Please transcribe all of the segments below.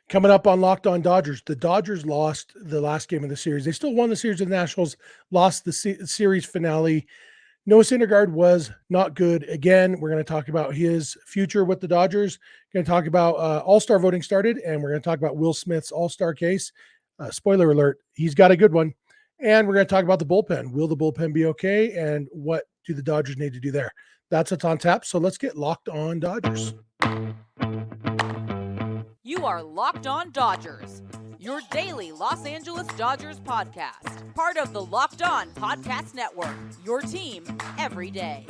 Coming up on Locked On Dodgers, the Dodgers lost the last game of the series. They still won the series of the Nationals, lost the series finale. Noah Syndergaard was not good again. We're going to talk about his future with the Dodgers. Going to talk about All-Star voting started, and we're going to talk about Will Smith's All-Star case. Spoiler alert, he's got a good one. And we're going to talk about the bullpen. Will the bullpen be okay? And what do the Dodgers need to do there? That's what's on tap. So let's get Locked On Dodgers. You are Locked On Dodgers, your daily Los Angeles Dodgers podcast. Part of the Locked On Podcast Network, your team every day.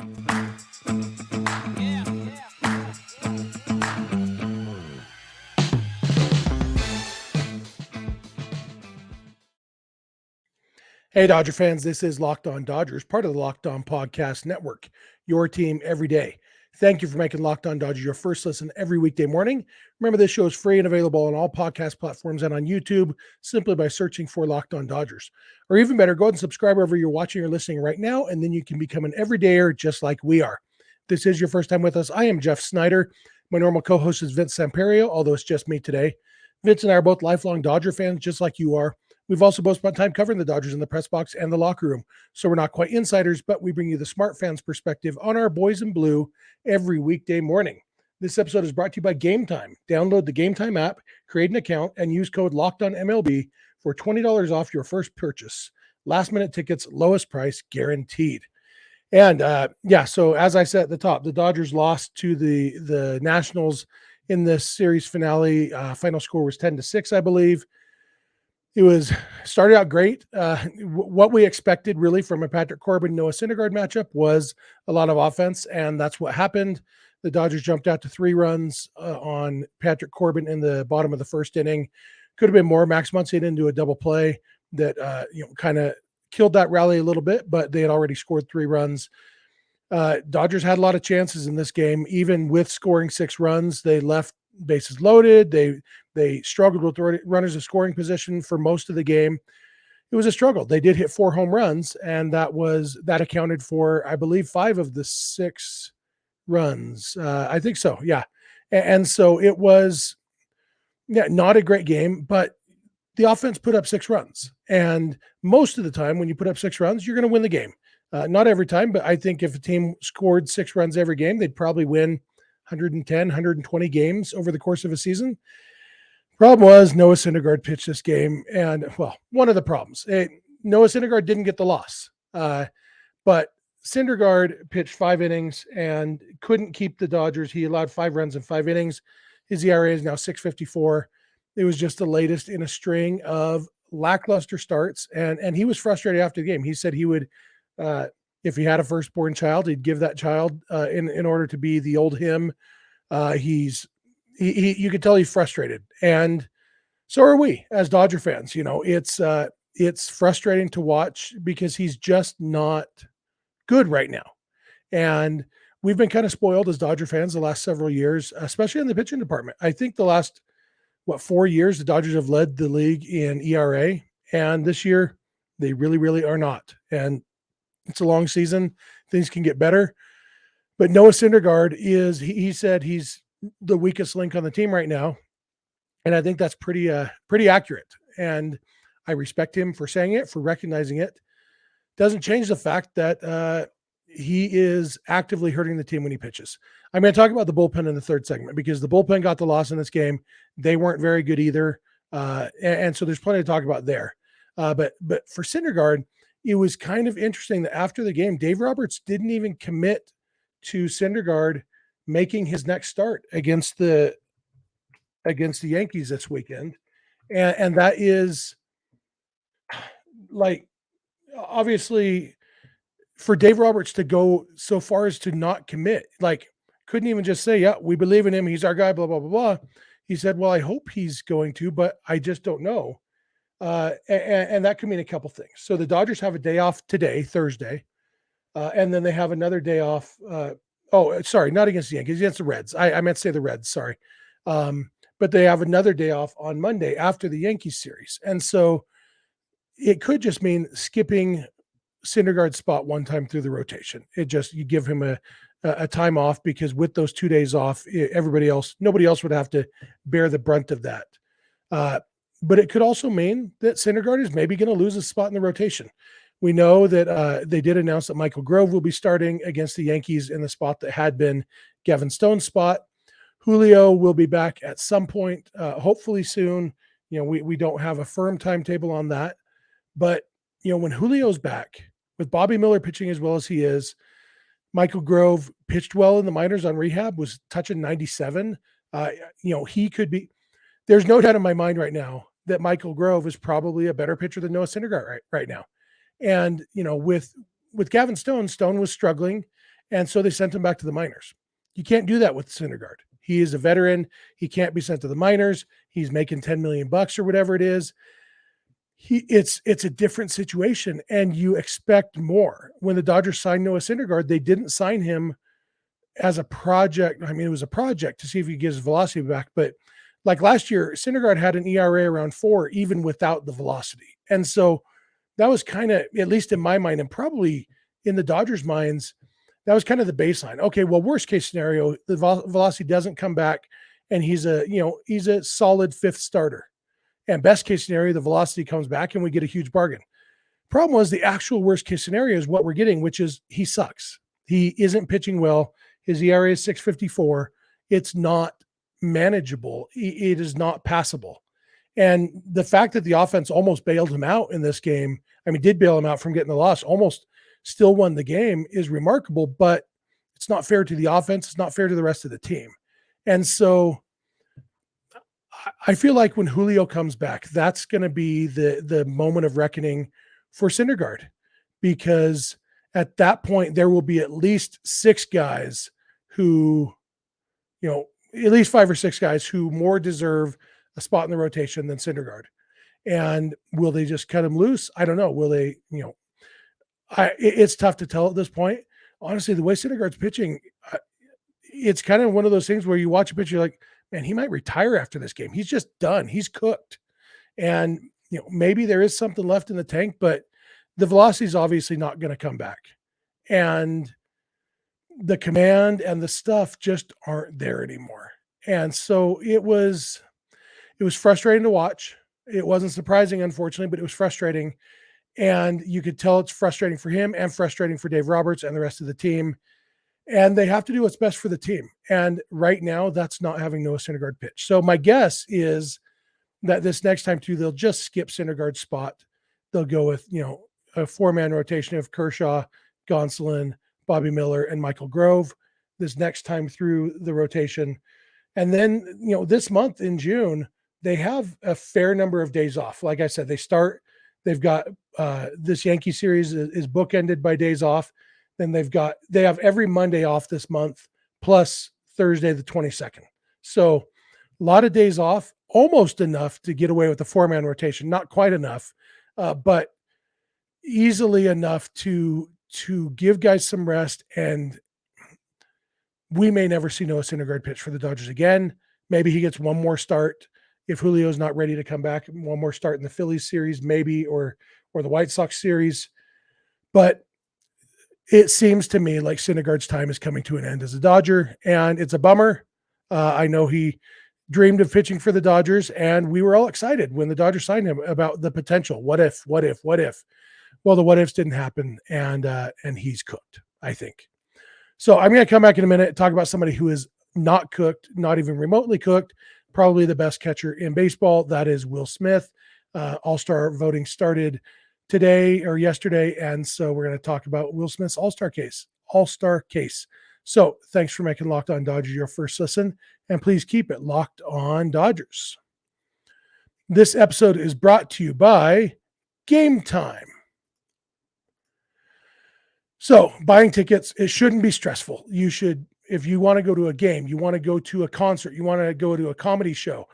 Hey, Dodger fans, this is Locked On Dodgers, part of the Locked On Podcast Network, your team every day. Thank you for making Locked On Dodgers your first listen every weekday morning. Remember, this show is free and available on all podcast platforms and on YouTube simply by searching for Locked On Dodgers. Or even better, go ahead and subscribe wherever you're watching or listening right now, and then you can become an everydayer just like we are. If this is your first time with us, I am Jeff Snider. My normal co-host is Vince Samperio, although it's just me today. Vince and I are both lifelong Dodger fans, just like you are. We've also both spent time covering the Dodgers in the press box and the locker room. So we're not quite insiders, but we bring you the smart fans perspective on our boys in blue every weekday morning. This episode is brought to you by Game Time. Download the Game Time app, create an account, and use code LOCKEDONMLB for $20 off your first purchase. Last minute tickets, lowest price guaranteed. And so as I said at the top, the Dodgers lost to the Nationals in this series finale. Final score was 10-6, I believe. It started out great. What we expected really from a Patrick Corbin, Noah Syndergaard matchup was a lot of offense, and that's what happened. The Dodgers jumped out to 3 runs on Patrick Corbin in the bottom of the first inning. Could have been more. Max Muncy into a double play that kind of killed that rally a little bit, but they had already scored 3 runs. Dodgers had a lot of chances in this game, even with scoring 6 runs. They left bases loaded. They struggled with runners of scoring position for most of the game. It was a struggle. They did hit 4 home runs, and that accounted for, I believe, 5 of the 6 runs. I think so. Yeah. And so it was not a great game, but the offense put up 6 runs. And most of the time when you put up 6 runs, you're going to win the game. Not every time, but I think if a team scored 6 runs every game, they'd probably win 110, 120 games over the course of a season. Problem was Noah Syndergaard pitched this game, and one of the problems, Noah Syndergaard didn't get the loss, but Syndergaard pitched 5 innings and couldn't keep the Dodgers. He allowed 5 runs in 5 innings. His ERA is now 6.54. It was just the latest in a string of lackluster starts, and he was frustrated after the game. He said he would, if he had a firstborn child, he'd give that child in order to be the old him. You could tell he's frustrated, and so are we as Dodger fans. It's frustrating to watch because he's just not good right now, and we've been kind of spoiled as Dodger fans the last several years, especially in the pitching department. I think the last 4 years the Dodgers have led the league in ERA, and this year they really, really are not. And it's a long season; things can get better. But Noah Syndergaard he said he's the weakest link on the team right now. And I think that's pretty accurate. And I respect him for saying it, for recognizing it. Doesn't change the fact that he is actively hurting the team when he pitches. I'm going to talk about the bullpen in the third segment because the bullpen got the loss in this game. They weren't very good either. And so there's plenty to talk about there. But for Syndergaard, it was kind of interesting that after the game, Dave Roberts didn't even commit to Syndergaard making his next start against the Yankees this weekend. And that is, like, obviously for Dave Roberts to go so far as to not commit, like, couldn't even just say, yeah, we believe in him, he's our guy, blah, blah, blah, blah. He said, well, I hope he's going to, but I just don't know. And that could mean a couple things. So the Dodgers have a day off today, Thursday, and then they have another day off. Sorry, not against the Yankees, against the Reds. I meant to say the Reds, sorry. But they have another day off on Monday after the Yankees series. And so it could just mean skipping Syndergaard's spot one time through the rotation. You give him a time off, because with those 2 days off, nobody else would have to bear the brunt of that. But it could also mean that Syndergaard is maybe going to lose a spot in the rotation. We know that they did announce that Michael Grove will be starting against the Yankees in the spot that had been Gavin Stone's spot. Julio will be back at some point, hopefully soon. We don't have a firm timetable on that. But, when Julio's back, with Bobby Miller pitching as well as he is, Michael Grove pitched well in the minors on rehab, was touching 97. He could be. There's no doubt in my mind right now that Michael Grove is probably a better pitcher than Noah Syndergaard right now. And, with Gavin Stone was struggling, and so they sent him back to the minors. You can't do that with Syndergaard. He is a veteran. He can't be sent to the minors. He's making $10 million or whatever it is. It's a different situation, and you expect more. When the Dodgers signed Noah Syndergaard, they didn't sign him as a project. I mean, it was a project to see if he gets his velocity back. But like last year, Syndergaard had an ERA around 4, even without the velocity. And so that was kind of, at least in my mind, and probably in the Dodgers' minds, that was kind of the baseline. Okay, well, worst case scenario, the velocity doesn't come back, and he's a solid 5th starter. And best case scenario, the velocity comes back and we get a huge bargain. Problem was, the actual worst case scenario is what we're getting, which is he sucks. He isn't pitching well. His ERA is 6.54. It's not manageable. It is not passable. And the fact that the offense almost bailed him out in this game, did bail him out from getting the loss, almost still won the game, is remarkable, but it's not fair to the offense. It's not fair to the rest of the team. And so I feel like when Julio comes back, that's going to be the moment of reckoning for Syndergaard, because at that point there will be at least 6 guys who, at least 5 or 6 guys who more deserve a spot in the rotation than Syndergaard. And will they just cut him loose? I don't know. Will they, it's tough to tell at this point. Honestly, the way Syndergaard's pitching, it's kind of one of those things where you watch a pitcher, you're like, man, he might retire after this game. He's just done. He's cooked. And, maybe there is something left in the tank, but the velocity is obviously not going to come back. And the command and the stuff just aren't there anymore. And so it was frustrating to watch. It wasn't surprising, unfortunately, but it was frustrating. And you could tell it's frustrating for him and frustrating for Dave Roberts and the rest of the team. And they have to do what's best for the team. And right now, that's not having Noah Syndergaard pitch. So my guess is that this next time too, they'll just skip Syndergaard's spot. They'll go with, a 4-man rotation of Kershaw, Gonsolin, Bobby Miller, and Michael Grove this next time through the rotation. And then, this month in June, they have a fair number of days off. Like I said, they've got this Yankee series is bookended by days off. Then they have every Monday off this month, plus Thursday, the 22nd. So a lot of days off, almost enough to get away with the 4-man rotation. Not quite enough, but easily enough to give guys some rest. And we may never see Noah Syndergaard pitch for the Dodgers again. Maybe he gets one more start if Julio's not ready to come back. One more start in the Phillies series, maybe, or the White Sox series. But it seems to me like Syndergaard's time is coming to an end as a Dodger, and it's a bummer. I know he dreamed of pitching for the Dodgers, and we were all excited when the Dodgers signed him about the potential. What if? Well, the what ifs didn't happen, and he's cooked, I think. So I'm going to come back in a minute and talk about somebody who is not cooked, not even remotely cooked, probably the best catcher in baseball. That is Will Smith. All-Star voting started today or yesterday, and so we're going to talk about Will Smith's All-Star case. So thanks for making Locked On Dodgers your first listen, and please keep it Locked On Dodgers. This episode is brought to you by Game Time. So buying tickets, it shouldn't be stressful. You should, if you want to go to a game, you want to go to a concert, you want to go to a comedy show,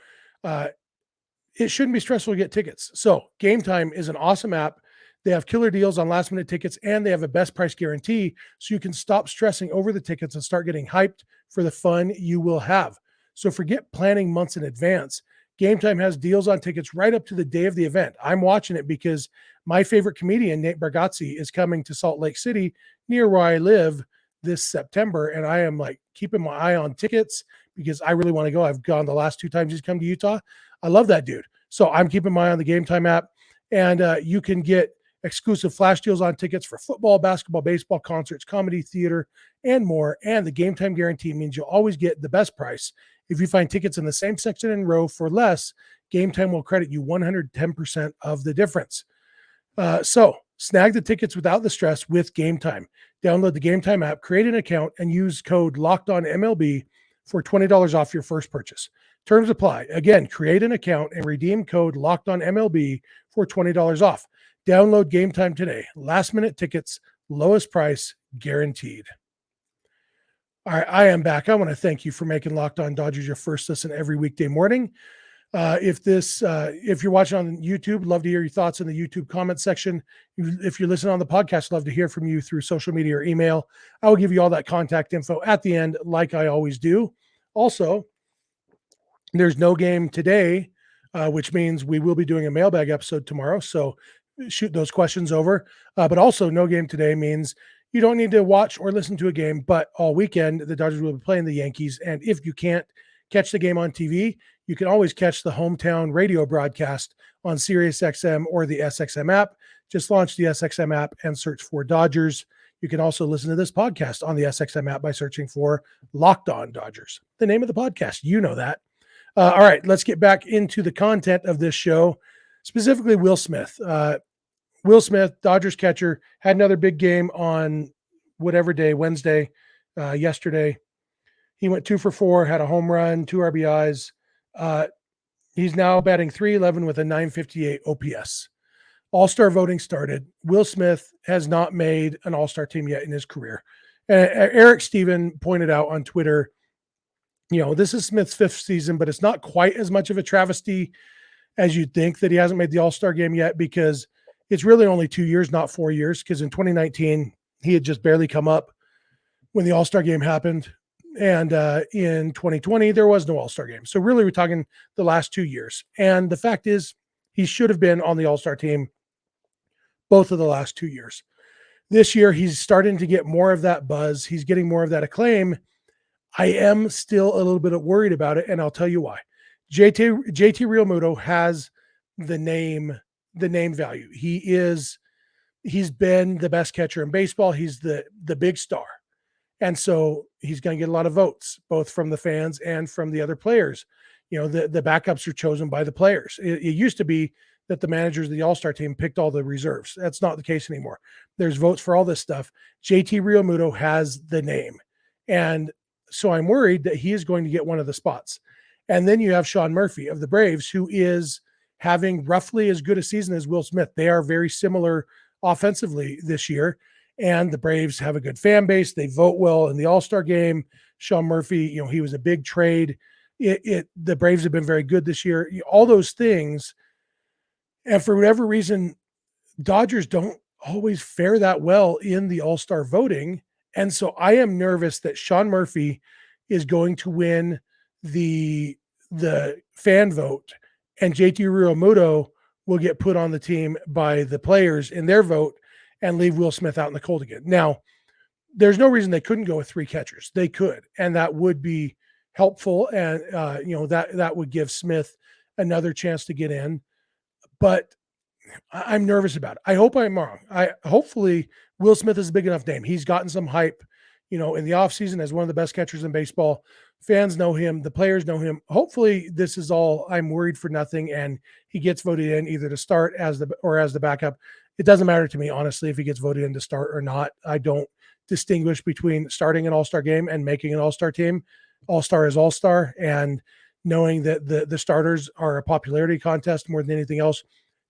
it shouldn't be stressful to get tickets. So Game Time is an awesome app. They have killer deals on last minute tickets, and they have a best price guarantee, so you can stop stressing over the tickets and start getting hyped for the fun you will have. So forget planning months in advance. Game Time has deals on tickets right up to the day of the event. I'm watching it because my favorite comedian, Nate Bargatze, is coming to Salt Lake City near where I live this September. And I am like keeping my eye on tickets because I really want to go. I've gone the last 2 times he's come to Utah. I love that dude. So I'm keeping my eye on the Game Time app, and you can get exclusive flash deals on tickets for football, basketball, baseball, concerts, comedy, theater, and more. And the Game Time guarantee means you'll always get the best price. If you find tickets in the same section and row for less, Game Time will credit you 110% of the difference. So snag the tickets without the stress with Game Time. Download the Game Time app, create an account, and use code LOCKEDONMLB for $20 off your first purchase. Terms apply. Again, create an account and redeem code LOCKEDONMLB for $20 off. Download Game Time today. Last minute tickets, lowest price guaranteed. All right, I am back. I want to thank you for making Locked On Dodgers your first listen every weekday morning. If you're watching on YouTube, love to hear your thoughts in the YouTube comment section. If you're listening on the podcast, love to hear from you through social media or email. I will give you all that contact info at the end, like I always do. Also, there's no game today, which means we will be doing a mailbag episode tomorrow. So shoot those questions over. But also, no game today means you don't need to watch or listen to a game, but all weekend, the Dodgers will be playing the Yankees. And if you can't catch the game on TV, you can always catch the hometown radio broadcast on SiriusXM or the SXM app. Just launch the SXM app and search for Dodgers. You can also listen to this podcast on the SXM app by searching for Locked On Dodgers, the name of the podcast. You know that. All right, let's get back into the content of this show, specifically Will Smith. Will Smith, Dodgers catcher, had another big game on whatever day, Wednesday, yesterday. He went 2 for 4, had a home run, 2 RBIs. He's now batting .311 with a .958 OPS. All-Star voting started. Will Smith has not made an All-Star team yet in his career. Eric Steven pointed out on Twitter, this is Smith's 5th season, but it's not quite as much of a travesty as you'd think that he hasn't made the All-Star game yet, because it's really only 2 years, not 4 years, because in 2019, he had just barely come up when the All-Star game happened. And in 2020, there was no All-Star game. So really, we're talking the last 2 years. And the fact is, he should have been on the All-Star team both of the last 2 years. This year, he's starting to get more of that buzz. He's getting more of that acclaim. I am still a little bit worried about it, and I'll tell you why. JT Realmuto has the name value. He's been the best catcher in baseball. He's the big star. And so he's going to get a lot of votes, both from the fans and from the other players. The backups are chosen by the players. It used to be that the managers of the All-Star team picked all the reserves. That's not the case anymore. There's votes for all this stuff. JT Realmuto has the name. And so I'm worried that he is going to get one of the spots. And then you have Sean Murphy of the Braves, who is having roughly as good a season as Will Smith. They are very similar offensively this year. And the Braves have a good fan base. They vote well in the All-Star game. Sean Murphy, he was a big trade. The Braves have been very good this year. All those things. And for whatever reason, Dodgers don't always fare that well in the All-Star voting. And so I am nervous that Sean Murphy is going to win the fan vote, and JT Realmuto will get put on the team by the players in their vote and leave Will Smith out in the cold again. Now, there's no reason they couldn't go with 3 catchers. They could, and that would be helpful. And, that would give Smith another chance to get in. But I'm nervous about it. I hope I'm wrong. Hopefully Will Smith is a big enough name. He's gotten some hype, in the offseason as one of the best catchers in baseball. Fans know him. The players know him. Hopefully this is all, I'm worried for nothing, and he gets voted in either to start as the backup. It doesn't matter to me, honestly, if he gets voted in to start or not. I don't distinguish between starting an All-Star game and making an All-Star team. All-Star is All-Star, and knowing that the starters are a popularity contest more than anything else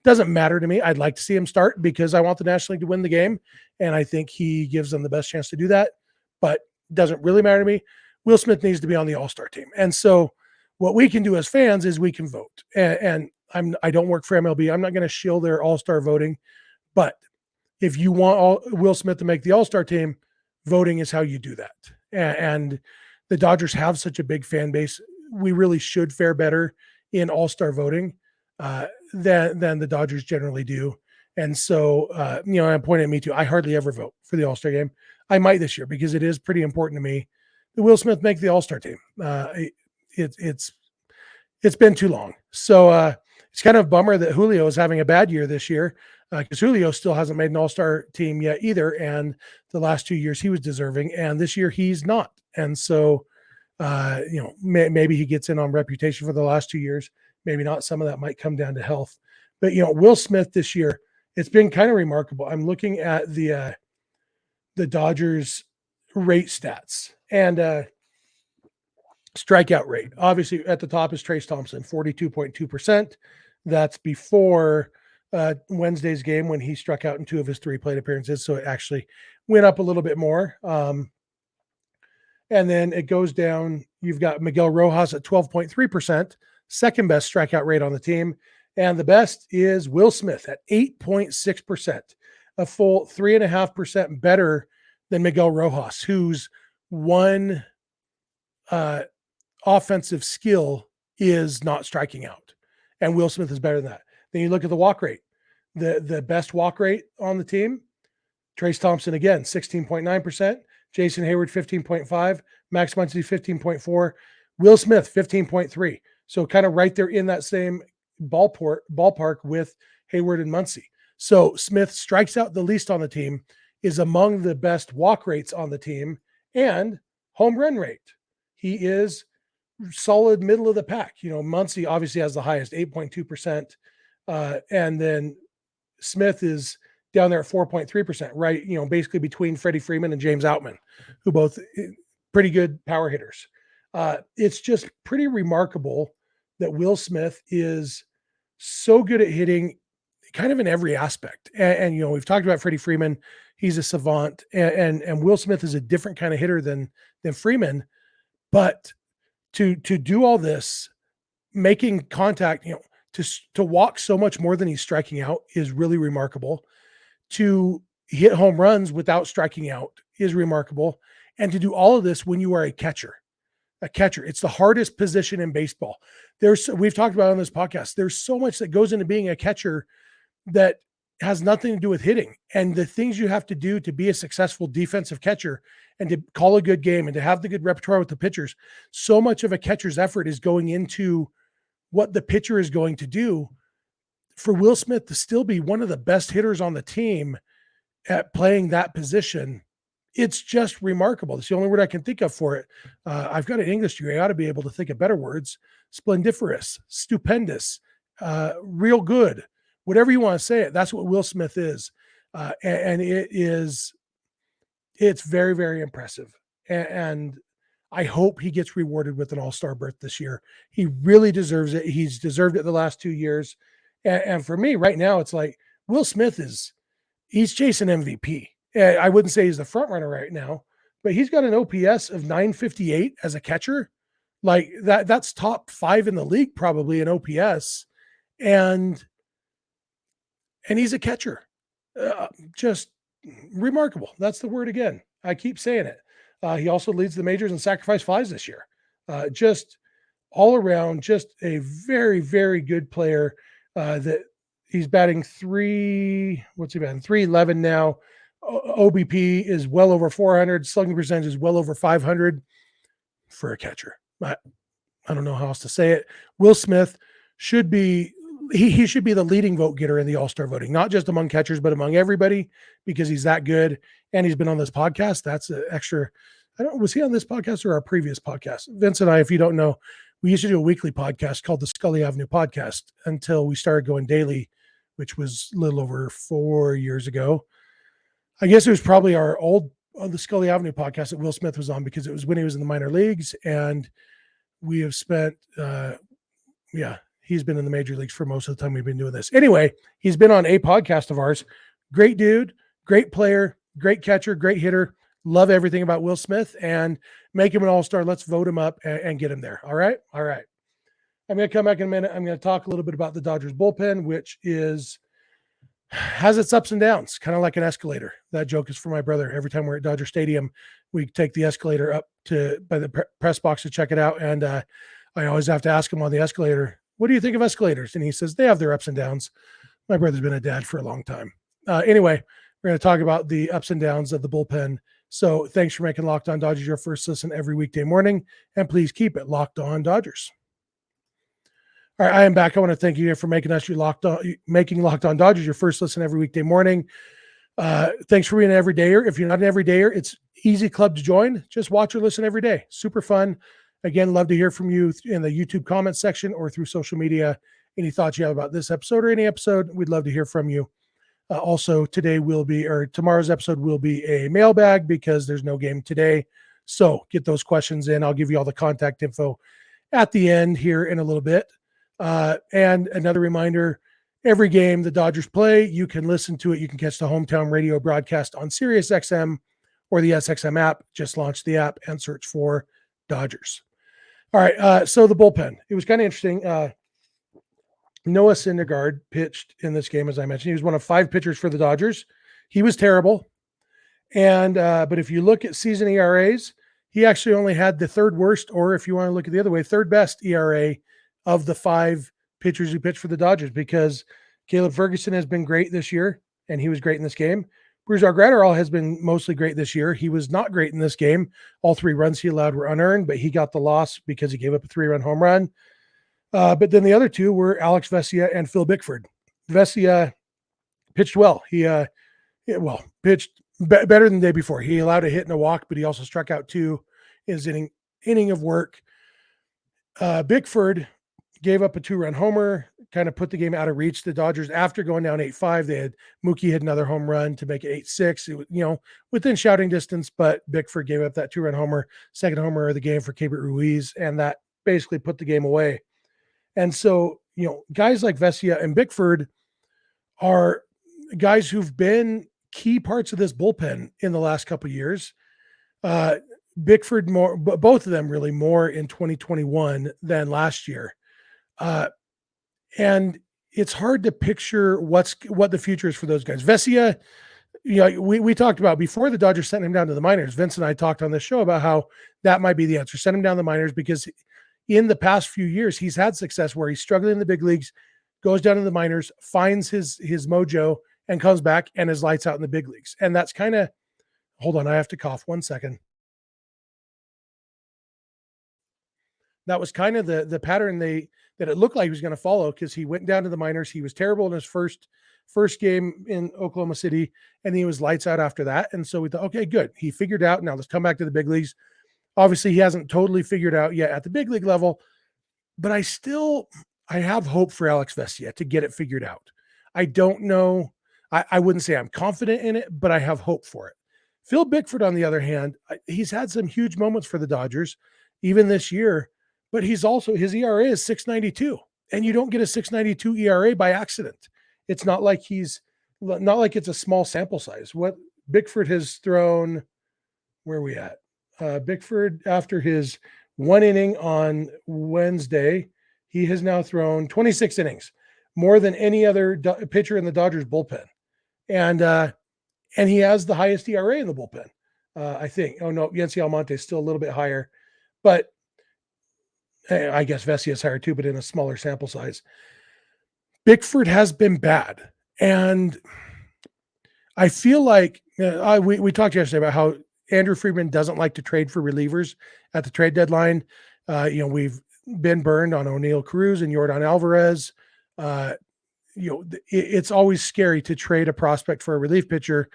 doesn't matter to me. I'd like to see him start because I want the National League to win the game, and I think he gives them the best chance to do that, but doesn't really matter to me. Will Smith needs to be on the All-Star team. And so what we can do as fans is we can vote. And I don't work for MLB. I'm not going to shill their All-Star voting, but if you want Will Smith to make the All-Star team, voting is how you do that. And the Dodgers have such a big fan base. We really should fare better in All-Star voting than the Dodgers generally do. And so, I'm pointing at me too. I hardly ever vote for the All-Star game. I might this year because it is pretty important to me Will Smith make the All-Star team. It's been too long. So it's kind of a bummer that Julio is having a bad year this year, because Julio still hasn't made an All-Star team yet either. And the last 2 years he was deserving, and this year he's not. And so, maybe he gets in on reputation for the last 2 years. Maybe not. Some of that might come down to health. But, Will Smith this year, it's been kind of remarkable. I'm looking at the Dodgers rate stats, and strikeout rate. Obviously, at the top is Trace Thompson, 42.2%. That's before Wednesday's game when he struck out in 2 of his 3 plate appearances. So it actually went up a little bit more. And then it goes down. You've got Miguel Rojas at 12.3%, second best strikeout rate on the team. And the best is Will Smith at 8.6%, a full 3.5% better than Miguel Rojas, whose one offensive skill is not striking out. And Will Smith is better than that. Then you look at the walk rate. The best walk rate on the team, Trace Thompson again, 16.9%. Jason Hayward, 15.5. Max Muncy, 15.4. Will Smith, 15.3. So kind of right there in that same ballpark with Hayward and Muncy. So Smith strikes out the least on the team, is among the best walk rates on the team, and home run rate. He is solid middle of the pack. Muncy obviously has the highest, 8.2%. And then Smith is down there at 4.3%, right? Basically between Freddie Freeman and James Outman, who both pretty good power hitters. It's just pretty remarkable that Will Smith is so good at hitting kind of in every aspect. And we've talked about Freddie Freeman. He's a savant, and Will Smith is a different kind of hitter than Freeman. But to do all this, making contact, to walk so much more than he's striking out is really remarkable. To hit home runs without striking out is remarkable. And to do all of this when you are a catcher, it's the hardest position in baseball. We've talked about on this podcast, there's so much that goes into being a catcher that has nothing to do with hitting, and the things you have to do to be a successful defensive catcher and to call a good game and to have the good repertoire with the pitchers. So much of a catcher's effort is going into what the pitcher is going to do. For Will Smith to still be one of the best hitters on the team at playing that position, it's just remarkable. It's the only word I can think of for it. I've got an English degree. I ought to be able to think of better words. Splendiferous, stupendous, real good, whatever you want to say it. That's what Will Smith is. And it's very, very impressive. And I hope he gets rewarded with an all-star berth this year. He really deserves it. He's deserved it the last 2 years. And for me right now, it's like Will Smith he's chasing MVP. I wouldn't say he's the front runner right now, but he's got an OPS of 958 as a catcher. Like that's top 5 in the league, probably in OPS. And he's a catcher. Just remarkable. That's the word again. I keep saying it. He also leads the majors in sacrifice flies this year. Just all around, just a very, very good player. That he's batting 311 now. OBP is well over 400. Slugging percentage is well over 500 for a catcher. I don't know how else to say it. Will Smith should be, he should be the leading vote getter in the All-Star voting, not just among catchers, but among everybody, because he's that good. And he's been on this podcast. That's an extra. Was he on this podcast or our previous podcast? Vince and I, if you don't know, we used to do a weekly podcast called the Scully Avenue Podcast until we started going daily, which was a little over 4 years ago. I guess it was probably our the Scully Avenue podcast that Will Smith was on, because it was when he was in the minor leagues. And we have spent, he's been in the major leagues for most of the time we've been doing this. Anyway, he's been on a podcast of ours. Great dude, great player, great catcher, great hitter. Love everything about Will Smith, and make him an all-star. Let's vote him up and get him there. All right. All right. I'm going to come back in a minute. I'm going to talk a little bit about the Dodgers bullpen, which has its ups and downs, kind of like an escalator. That joke is for my brother. Every time we're at Dodger Stadium, we take the escalator up by the press box to check it out. And I always have to ask him on the escalator, what do you think of escalators? And he says, they have their ups and downs. My brother's been a dad for a long time. Anyway, we're going to talk about the ups and downs of the bullpen So thanks for making Locked On Dodgers your first listen every weekday morning, and please keep it Locked On Dodgers. All right, I am back. I want to thank you for making Locked On Dodgers your first listen every weekday morning. Thanks for being an everydayer. If you're not an everydayer, it's easy club to join. Just watch or listen every day. Super fun. Again, love to hear from you in the YouTube comments section or through social media. Any thoughts you have about this episode or any episode, we'd love to hear from you. Also, tomorrow's episode will be a mailbag because there's no game today. So get those questions in. I'll give you all the contact info at the end here in a little bit. And another reminder, every game the Dodgers play, you can listen to it. You can catch the hometown radio broadcast on Sirius XM or the SXM app. Just launch the app and search for Dodgers. All right, so the bullpen. It was kind of interesting. Noah Syndergaard pitched in this game, as I mentioned. He was one of 5 pitchers for the Dodgers. He was terrible. And but if you look at season ERAs, he actually only had the third worst, or if you want to look at the other way, third best ERA of the 5 pitchers who pitched for the Dodgers, because Caleb Ferguson has been great this year, and he was great in this game. Brusdar Graterol has been mostly great this year. He was not great in this game. All 3 runs he allowed were unearned, but he got the loss because he gave up a 3-run home run. But then the other 2 were Alex Vesia and Phil Bickford. Vesia pitched well. He pitched better than the day before. He allowed a hit and a walk, but he also struck out 2 in his inning of work. Bickford gave up a 2-run homer, kind of put the game out of reach. The Dodgers, after going down 8-5, Mookie had another home run to make it 8-6. It was, within shouting distance, but Bickford gave up that 2-run homer, second homer of the game for Keibert Ruiz, and that basically put the game away. And so, guys like Vesia and Bickford are guys who've been key parts of this bullpen in the last couple of years. Bickford more, but both of them really more in 2021 than last year. And it's hard to picture what the future is for those guys. Vesia, we talked about before the Dodgers sent him down to the minors. Vince and I talked on this show about how that might be the answer. Send him down to the minors, because in the past few years, he's had success where he's struggling in the big leagues, goes down to the minors, finds his mojo, and comes back and is lights out in the big leagues. And that's kind of, hold on, I have to cough 1 second. That was kind of the pattern that it looked like he was going to follow, because he went down to the minors. He was terrible in his first game in Oklahoma City, and he was lights out after that. And so we thought, okay, good. He figured out. Now let's come back to the big leagues. Obviously, he hasn't totally figured out yet at the big league level, but I have hope for Alex Vesia to get it figured out. I don't know. I wouldn't say I'm confident in it, but I have hope for it. Phil Bickford, on the other hand, he's had some huge moments for the Dodgers, even this year, but his ERA is 6.92, and you don't get a 6.92 ERA by accident. It's not like it's a small sample size. What Bickford has thrown, where are we at? Bickford, after his 1 inning on Wednesday, he has now thrown 26 innings, more than any other pitcher in the Dodgers bullpen. And he has the highest ERA in the bullpen, I think. Oh, no, Yency Almonte is still a little bit higher. But I guess Vesia is higher too, but in a smaller sample size. Bickford has been bad. And I feel like we talked yesterday about how Andrew Friedman doesn't like to trade for relievers at the trade deadline. We've been burned on O'Neal Cruz and Yordan Alvarez. It's always scary to trade a prospect for a relief pitcher,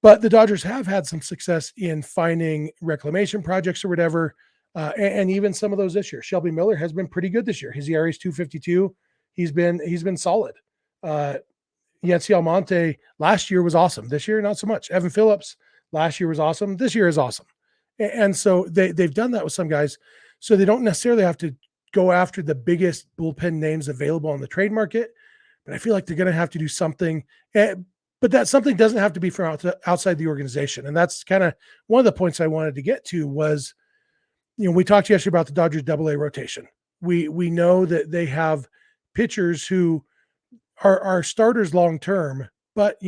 but the Dodgers have had some success in finding reclamation projects or whatever. And even some of those this year. Shelby Miller has been pretty good this year. His ERA is 2.52. He's been solid. Yency Almonte last year was awesome. This year, not so much. Evan Phillips last year was awesome. This year is awesome. And so they've done that with some guys. So they don't necessarily have to go after the biggest bullpen names available on the trade market. But I feel like they're going to have to do something. But that something doesn't have to be from outside the organization. And that's kind of one of the points I wanted to get to was, we talked yesterday about the Dodgers AA rotation. We know that they have pitchers who are starters long term, but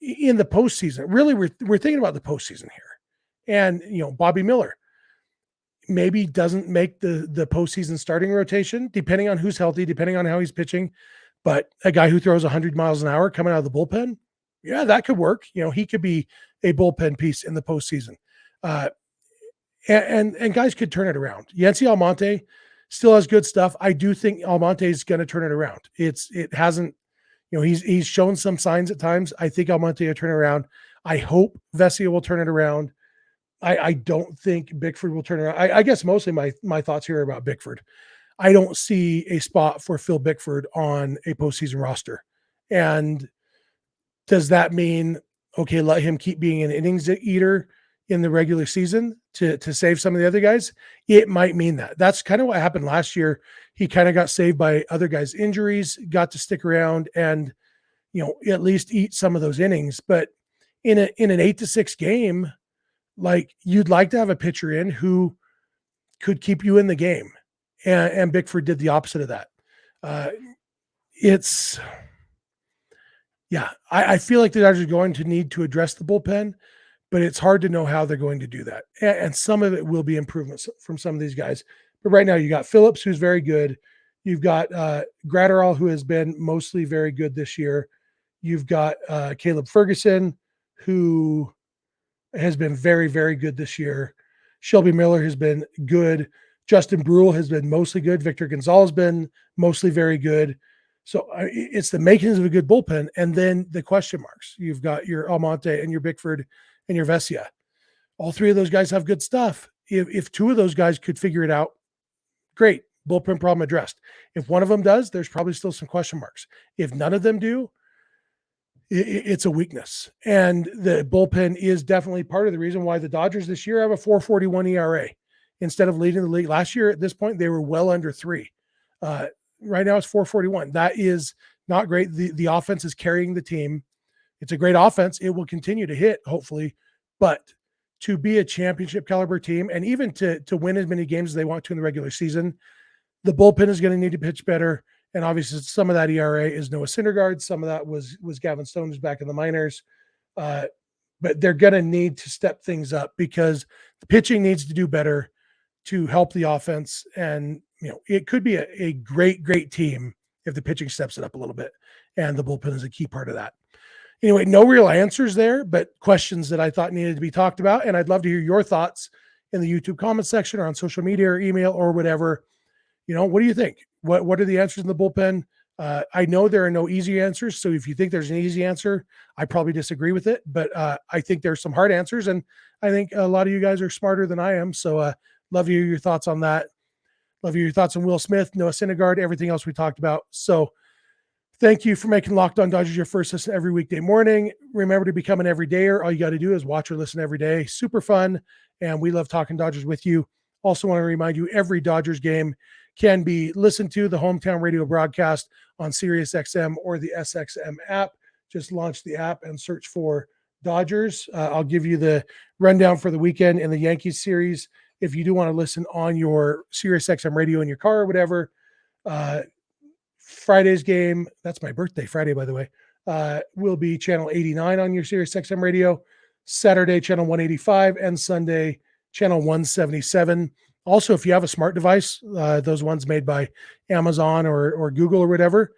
in the postseason, really we're thinking about the postseason here. And Bobby Miller maybe doesn't make the postseason starting rotation, depending on who's healthy, depending on how he's pitching. But a guy who throws 100 miles an hour coming out of the bullpen, Yeah, that could work. He could be a bullpen piece in the postseason. Uh, and guys could turn it around. Yancy Almonte still has good stuff. I do think Almonte is going to turn it around. It hasn't, he's shown some signs at times. I think Almonte will turn it around. I hope Vesia will turn it around. I don't think Bickford will turn around. I guess mostly my thoughts here are about Bickford. I don't see a spot for Phil Bickford on a postseason roster. And does that mean, okay, let him keep being an innings eater in the regular season to save some of the other guys? It might mean that. That's kind of what happened last year. He kind of got saved by other guys' injuries, got to stick around and, at least eat some of those innings. But in an 8-6 game, like, you'd like to have a pitcher in who could keep you in the game. And Bickford did the opposite of that. I feel like the Dodgers are going to need to address the bullpen, but it's hard to know how they're going to do that. And some of it will be improvements from some of these guys. But right now you got Phillips, who's very good. You've got Gratterall, who has been mostly very good this year. You've got Caleb Ferguson, who has been very, very good this year. Shelby Miller has been good. Justin Brule has been mostly good. Victor Gonzalez has been mostly very good. So it's the makings of a good bullpen. And then the question marks. You've got your Almonte and your Bickford and your Vesia. All three of those guys have good stuff. If two of those guys could figure it out, great. Bullpen problem addressed. If one of them does, there's probably still some question marks. If none of them do, it's a weakness. And the bullpen is definitely part of the reason why the Dodgers this year have a 4.41 ERA. Instead of leading the league last year, at this point, they were well under 3. Right now it's 4.41. That is not great. The offense is carrying the team. It's a great offense. It will continue to hit, hopefully. But to be a championship caliber team and even to win as many games as they want to in the regular season, the bullpen is going to need to pitch better. And obviously some of that ERA is Noah Syndergaard. Some of that was Gavin Stone, who's back in the minors. But they're going to need to step things up because the pitching needs to do better to help the offense. And, it could be a great, great team if the pitching steps it up a little bit. And the bullpen is a key part of that. Anyway, no real answers there, but questions that I thought needed to be talked about. And I'd love to hear your thoughts in the YouTube comment section or on social media or email or whatever. What do you think? What are the answers in the bullpen? I know there are no easy answers. So if you think there's an easy answer, I probably disagree with it, but I think there's some hard answers. And I think a lot of you guys are smarter than I am. So love to hear your thoughts on that. Love to hear your thoughts on Will Smith, Noah Syndergaard, everything else we talked about. So thank you for making Locked On Dodgers your first listen every weekday morning. Remember to become an everydayer. All you got to do is watch or listen every day. Super fun. And we love talking Dodgers with you. Also want to remind you, every Dodgers game can be listened to, the hometown radio broadcast on SiriusXM or the SXM app. Just launch the app and search for Dodgers. I'll give you the rundown for the weekend in the Yankees series. If you do want to listen on your SiriusXM radio in your car or whatever, Friday's game, that's my birthday, Friday, by the way, will be channel 89 on your SiriusXM radio, Saturday, channel 185, and Sunday, channel 177. Also, if you have a smart device, those ones made by Amazon or Google or whatever,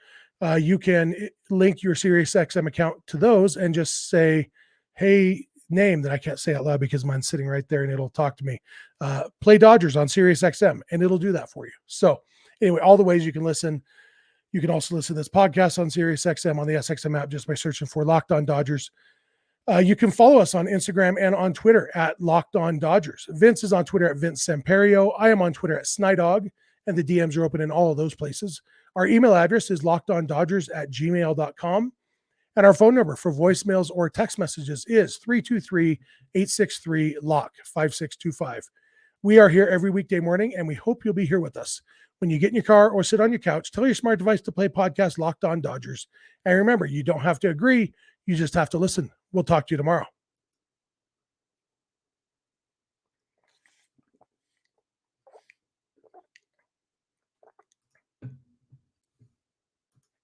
you can link your SiriusXM account to those and just say, hey, name that I can't say out loud because mine's sitting right there and it'll talk to me. Play Dodgers on SiriusXM and it'll do that for you. So anyway, all the ways you can listen. You can also listen to this podcast on SiriusXM on the SXM app just by searching for Locked On Dodgers. You can follow us on Instagram and on Twitter at Locked On Dodgers. Vince is on Twitter at Vince Samperio. I am on Twitter at Snidog, and the DMs are open in all of those places. Our email address is lockedondodgers@gmail.com. And our phone number for voicemails or text messages is 323-863-LOCK-5625. We are here every weekday morning, and we hope you'll be here with us. When you get in your car or sit on your couch, tell your smart device to play podcast Locked On Dodgers. And remember, you don't have to agree. You just have to listen. We'll talk to you tomorrow.